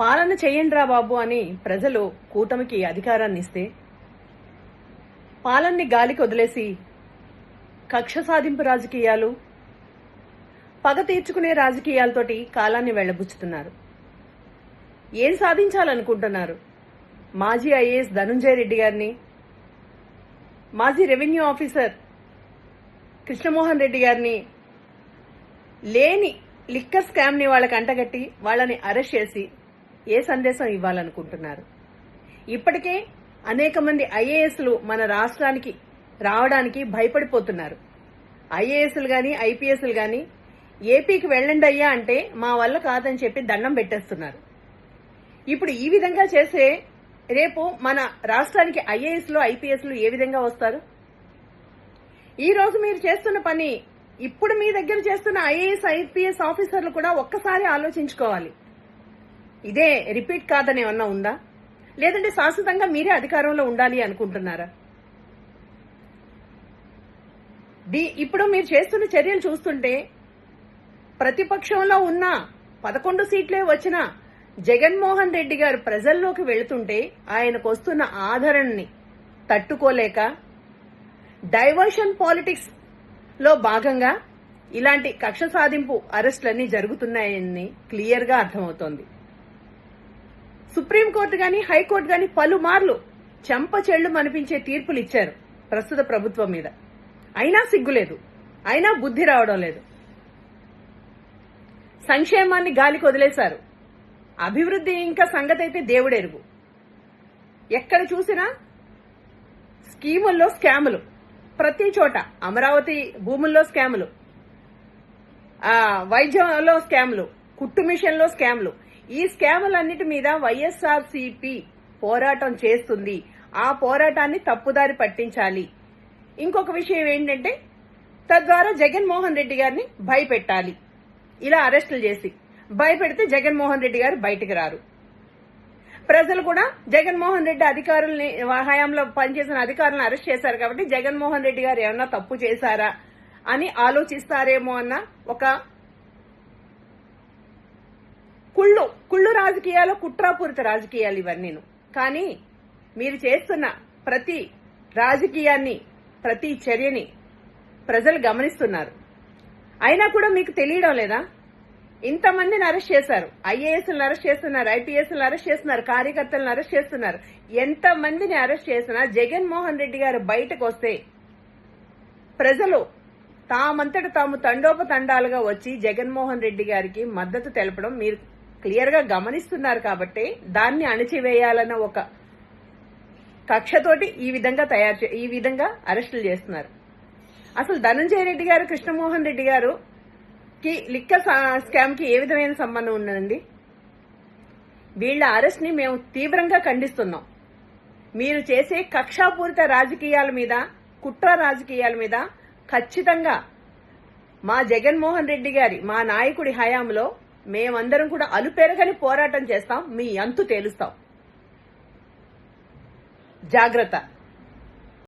పాలన చెయ్యండిరా బాబు అని ప్రజలు కూటమికి అధికారాన్ని ఇస్తే పాలనని గాలికి వదిలేసి కక్ష సాధింపు రాజకీయాలు, పగ తీర్చుకునే రాజకీయాలతోటి కాలాన్ని వెళ్లబుచ్చుతున్నారు. ఏం సాధించాలనుకుంటున్నారు? మాజీ ఐఏఎస్ ధనుంజయ రెడ్డి గారిని, మాజీ రెవెన్యూ ఆఫీసర్ కృష్ణమోహన్ రెడ్డి గారిని లేని లిక్కర్ స్కామ్ ని వాళ్ళకి అంటగట్టి వాళ్ళని అరెస్ట్ చేసి ఏ సందేశం ఇవ్వాలనుకుంటున్నారు? ఇప్పటికే అనేక మంది ఐఏఎస్లు మన రాష్ట్రానికి రావడానికి భయపడిపోతున్నారు. ఐఏఎస్లు గాని ఐపీఎస్లు గాని ఏపీకి వెళ్ళండి అయ్యా అంటే మా వల్ల కాదని చెప్పి దండం పెట్టేస్తున్నారు. ఇప్పుడు ఈ విధంగా చేసే రేపు మన రాష్ట్రానికి ఐఏఎస్లు ఐపీఎస్లు ఏ విధంగా వస్తారు? ఈ రోజు మీరు చేస్తున్న పని, ఇప్పుడు మీ దగ్గర చేస్తున్న ఐఏఎస్ ఐపీఎస్ ఆఫీసర్లు కూడా ఒక్కసారి ఆలోచించుకోవాలి. ఇదే రిపీట్ కాదని ఏమన్నా ఉందా? లేదంటే శాశ్వతంగా మీరే అధికారంలో ఉండాలి అనుకుంటున్నారా? ఇప్పుడు మీరు చేస్తున్న చర్యలు చూస్తుంటే ప్రతిపక్షంలో ఉన్న 11 సీట్లే వచ్చిన జగన్మోహన్ రెడ్డి గారు ప్రజల్లోకి వెళుతుంటే ఆయనకు వస్తున్న ఆదరణని తట్టుకోలేక డైవర్షన్ పాలిటిక్స్ లో భాగంగా ఇలాంటి కక్ష సాధింపు అరెస్టులన్నీ జరుగుతున్నాయని క్లియర్ గా అర్థమవుతోంది. సుప్రీంకోర్టు గాని హైకోర్టు గాని పలుమార్లు చెంప చెళ్లు అనిపించే తీర్పులు ఇచ్చారు ప్రస్తుత ప్రభుత్వం మీద. అయినా సిగ్గులేదు, అయినా బుద్ధి రావడం లేదు. సంక్షేమాన్ని గాలికి వదిలేశారు. అభివృద్ధి ఇంకా సంగతి అయితే దేవుడెరుగు. ఎక్కడ చూసినా స్కీముల్లో స్కాములు, ప్రతి చోట అమరావతి భూముల్లో స్కాములు, వైద్యంలో స్కాములు, కుట్టు మిషన్లో స్కాములు. ఈ స్కాములన్నిటి మీద వైఎస్ఆర్సీపీ పోరాటం చేస్తుంది. ఆ పోరాటాన్ని తప్పుదారి పట్టించాలి. ఇంకొక విషయం ఏంటంటే తద్వారా జగన్మోహన్ రెడ్డి గారిని భయపెట్టాలి. ఇలా అరెస్టులు చేసి భయపెడితే జగన్మోహన్ రెడ్డి గారు బయటికి రారు. ప్రజలు కూడా జగన్మోహన్ రెడ్డి అధికారుల్ని, హయాంలో పనిచేసిన అధికారులను అరెస్ట్ చేశారు కాబట్టి జగన్మోహన్ రెడ్డి గారు ఏమన్నా తప్పు చేశారా అని ఆలోచిస్తారేమో అన్న ఒక కుళ్ళు రాజకీయాలు, కుట్రాపూరిత రాజకీయాలు ఇవన్నీను. కానీ మీరు చేస్తున్న ప్రతి రాజకీయాన్ని, ప్రతి చర్యని ప్రజలు గమనిస్తున్నారు. అయినా కూడా మీకు తెలియడం లేదా? ఇంతమందిని అరెస్ట్ చేశారు. ఐఏఎస్లను అరెస్ట్ చేస్తున్నారు, ఐపీఎస్లను అరెస్ట్ చేస్తున్నారు, కార్యకర్తలను అరెస్ట్ చేస్తున్నారు. ఎంతమందిని అరెస్ట్ చేసినా జగన్మోహన్ రెడ్డి గారు బయటకు వస్తే ప్రజలు తామంతట తాము తండోపతండాలుగా వచ్చి జగన్మోహన్ రెడ్డి గారికి మద్దతు తెలపడం మీరు క్లియర్ గా గమనిస్తున్నారు. కాబట్టి దాన్ని అణిచివేయాలన్న ఒక కక్షతోటి ఈ విధంగా అరెస్టులు చేస్తున్నారు. అసలు ధనంజయ రెడ్డి గారు, కృష్ణమోహన్ రెడ్డి గారు కి లిక్కర్ స్కామ్ కి ఏ విధమైన సంబంధం ఉన్నదండి? వీళ్ల అరెస్ట్ ని మేము తీవ్రంగా ఖండిస్తున్నాం. మీరు చేసే కక్షాపూరిత రాజకీయాల మీద, కుట్ర రాజకీయాల మీద ఖచ్చితంగా మా జగన్మోహన్ రెడ్డి గారి, మా నాయకుడి హయాంలో మేమందరం కూడా అలుపెరగని పోరాటం చేస్తాం. మీ అంతు తేలుస్తాం. జాగ్రత్త.